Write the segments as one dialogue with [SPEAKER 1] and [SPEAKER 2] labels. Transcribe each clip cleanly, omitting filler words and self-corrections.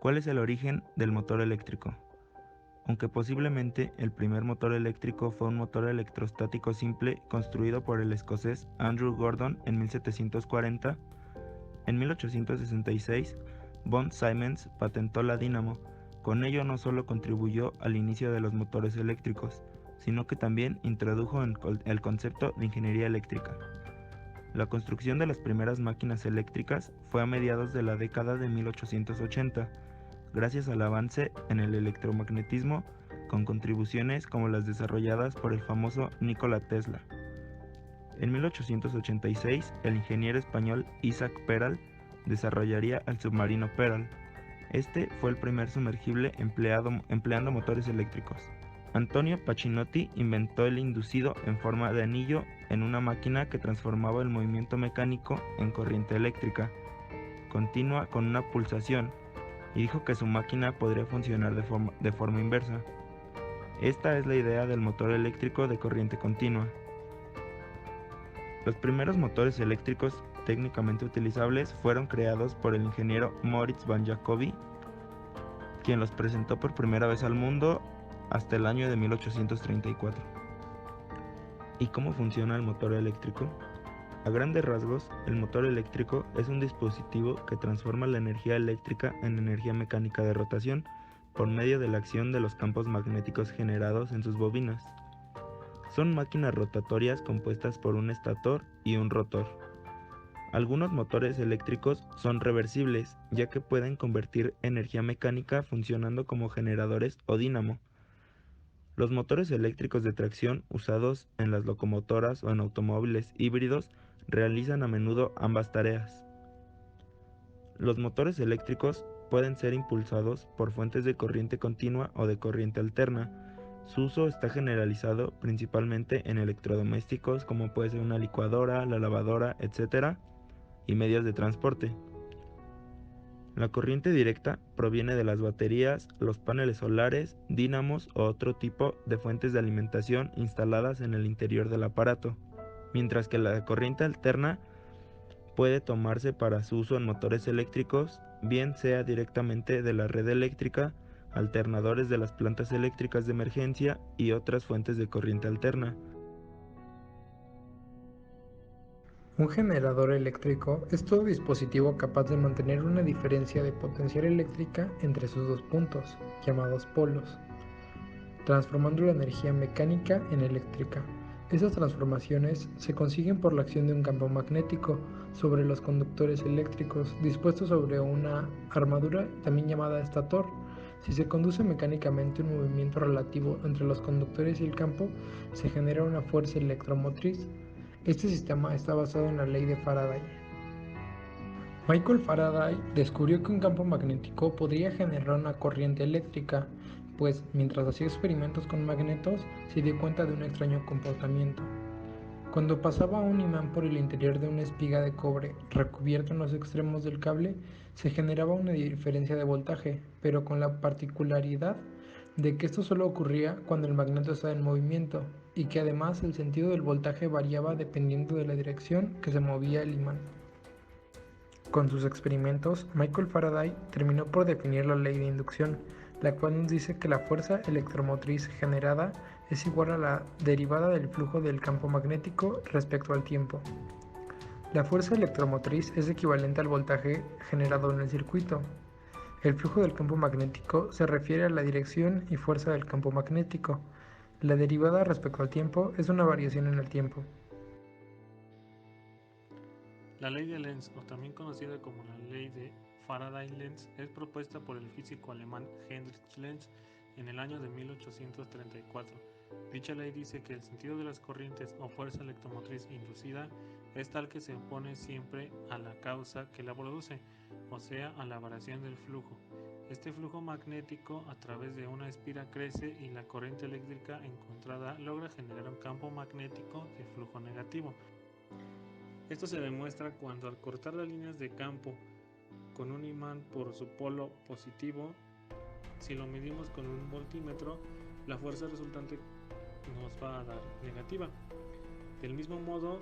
[SPEAKER 1] ¿Cuál es el origen del motor eléctrico? Aunque posiblemente el primer motor eléctrico fue un motor electrostático simple construido por el escocés Andrew Gordon en 1740, en 1866 von Siemens patentó la dínamo. Con ello no solo contribuyó al inicio de los motores eléctricos, sino que también introdujo el concepto de ingeniería eléctrica. La construcción de las primeras máquinas eléctricas fue a mediados de la década de 1880, gracias al avance en el electromagnetismo, con contribuciones como las desarrolladas por el famoso Nikola Tesla. En 1886, el ingeniero español Isaac Peral desarrollaría el submarino Peral. Este fue el primer sumergible empleando motores eléctricos. Antonio Pacinotti inventó el inducido en forma de anillo en una máquina que transformaba el movimiento mecánico en corriente eléctrica continua con una pulsación, y dijo que su máquina podría funcionar de forma inversa. Esta es la idea del motor eléctrico de corriente continua. Los primeros motores eléctricos técnicamente utilizables fueron creados por el ingeniero Moritz van Jacobi, quien los presentó por primera vez al mundo hasta el año de 1834. ¿Y cómo funciona el motor eléctrico? A grandes rasgos, el motor eléctrico es un dispositivo que transforma la energía eléctrica en energía mecánica de rotación por medio de la acción de los campos magnéticos generados en sus bobinas. Son máquinas rotatorias compuestas por un estator y un rotor. Algunos motores eléctricos son reversibles, ya que pueden convertir energía mecánica funcionando como generadores o dínamo. Los motores eléctricos de tracción usados en las locomotoras o en automóviles híbridos realizan a menudo ambas tareas. Los motores eléctricos pueden ser impulsados por fuentes de corriente continua o de corriente alterna. Su uso está generalizado principalmente en electrodomésticos como puede ser una licuadora, la lavadora, etc., y medios de transporte. La corriente directa proviene de las baterías, los paneles solares, dínamos o otro tipo de fuentes de alimentación instaladas en el interior del aparato, mientras que la corriente alterna puede tomarse para su uso en motores eléctricos, bien sea directamente de la red eléctrica, alternadores de las plantas eléctricas de emergencia y otras fuentes de corriente alterna.
[SPEAKER 2] Un generador eléctrico es todo dispositivo capaz de mantener una diferencia de potencial eléctrica entre sus dos puntos, llamados polos, transformando la energía mecánica en eléctrica. Esas transformaciones se consiguen por la acción de un campo magnético sobre los conductores eléctricos dispuestos sobre una armadura también llamada estator. Si se conduce mecánicamente un movimiento relativo entre los conductores y el campo, se genera una fuerza electromotriz. Este sistema está basado en la ley de Faraday. Michael Faraday descubrió que un campo magnético podría generar una corriente eléctrica, pues mientras hacía experimentos con magnetos se dio cuenta de un extraño comportamiento. Cuando pasaba un imán por el interior de una espiga de cobre recubierta en los extremos del cable, se generaba una diferencia de voltaje, pero con la particularidad de que esto solo ocurría cuando el magneto estaba en movimiento, y que además el sentido del voltaje variaba dependiendo de la dirección que se movía el imán. Con sus experimentos, Michael Faraday terminó por definir la ley de inducción, la cual nos dice que la fuerza electromotriz generada es igual a la derivada del flujo del campo magnético respecto al tiempo. La fuerza electromotriz es equivalente al voltaje generado en el circuito. El flujo del campo magnético se refiere a la dirección y fuerza del campo magnético. La derivada respecto al tiempo es una variación en el tiempo.
[SPEAKER 3] La ley de Lenz, o también conocida como la ley de Faraday-Lenz, es propuesta por el físico alemán Heinrich Lenz en el año de 1834. Dicha ley dice que el sentido de las corrientes o fuerza electromotriz inducida es tal que se opone siempre a la causa que la produce, o sea, a la variación del flujo. Este flujo magnético a través de una espiral crece y la corriente eléctrica encontrada logra generar un campo magnético de flujo negativo. Esto se demuestra cuando al cortar las líneas de campo con un imán por su polo positivo, si lo medimos con un voltímetro, la fuerza resultante nos va a dar negativa. Del mismo modo,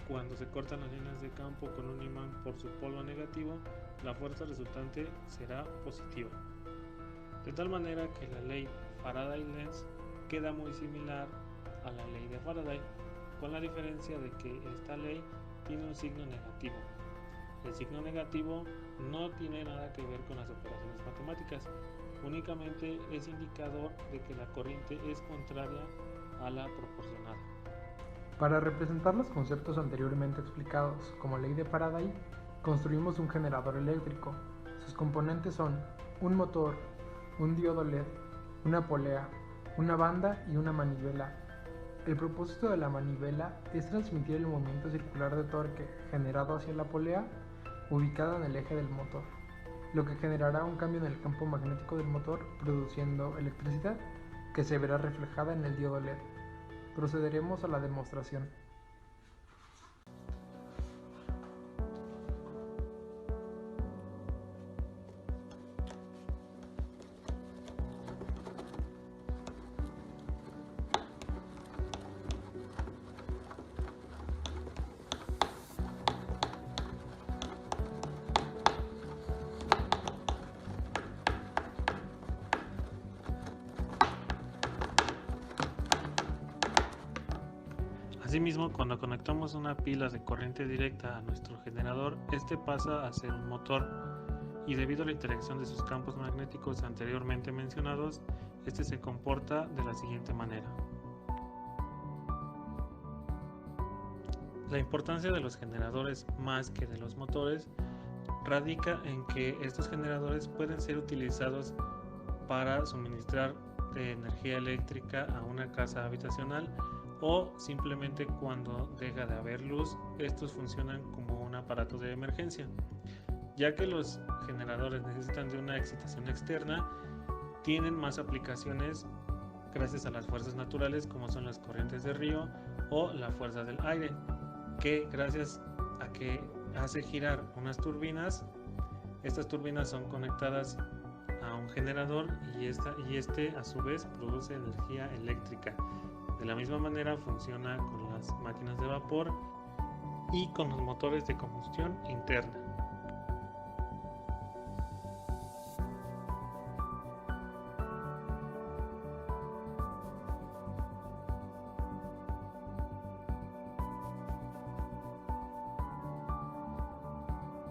[SPEAKER 3] cuando se cortan las líneas de campo con un imán por su polo negativo, la fuerza resultante será positiva. De tal manera que la ley Faraday-Lenz queda muy similar a la ley de Faraday, con la diferencia de que esta ley tiene un signo negativo. El signo negativo no tiene nada que ver con las operaciones matemáticas, únicamente es indicador de que la corriente es contraria a la proporcionada.
[SPEAKER 2] Para representar los conceptos anteriormente explicados, como ley de Faraday, construimos un generador eléctrico. Sus componentes son un motor, un diodo LED, una polea, una banda y una manivela. El propósito de la manivela es transmitir el movimiento circular de torque generado hacia la polea ubicada en el eje del motor, lo que generará un cambio en el campo magnético del motor produciendo electricidad que se verá reflejada en el diodo LED. Procederemos a la demostración.
[SPEAKER 3] Asimismo, cuando conectamos una pila de corriente directa a nuestro generador, este pasa a ser un motor, y debido a la interacción de sus campos magnéticos anteriormente mencionados, este se comporta de la siguiente manera. La importancia de los generadores más que de los motores radica en que estos generadores pueden ser utilizados para suministrar energía eléctrica a una casa habitacional, o simplemente cuando deja de haber luz, estos funcionan como un aparato de emergencia. Ya que los generadores necesitan de una excitación externa, tienen más aplicaciones gracias a las fuerzas naturales, como son las corrientes de río o la fuerza del aire, que gracias a que hace girar unas turbinas, estas turbinas son conectadas a un generador y este a su vez produce energía eléctrica. De la misma manera funciona con las máquinas de vapor y con los motores de combustión interna.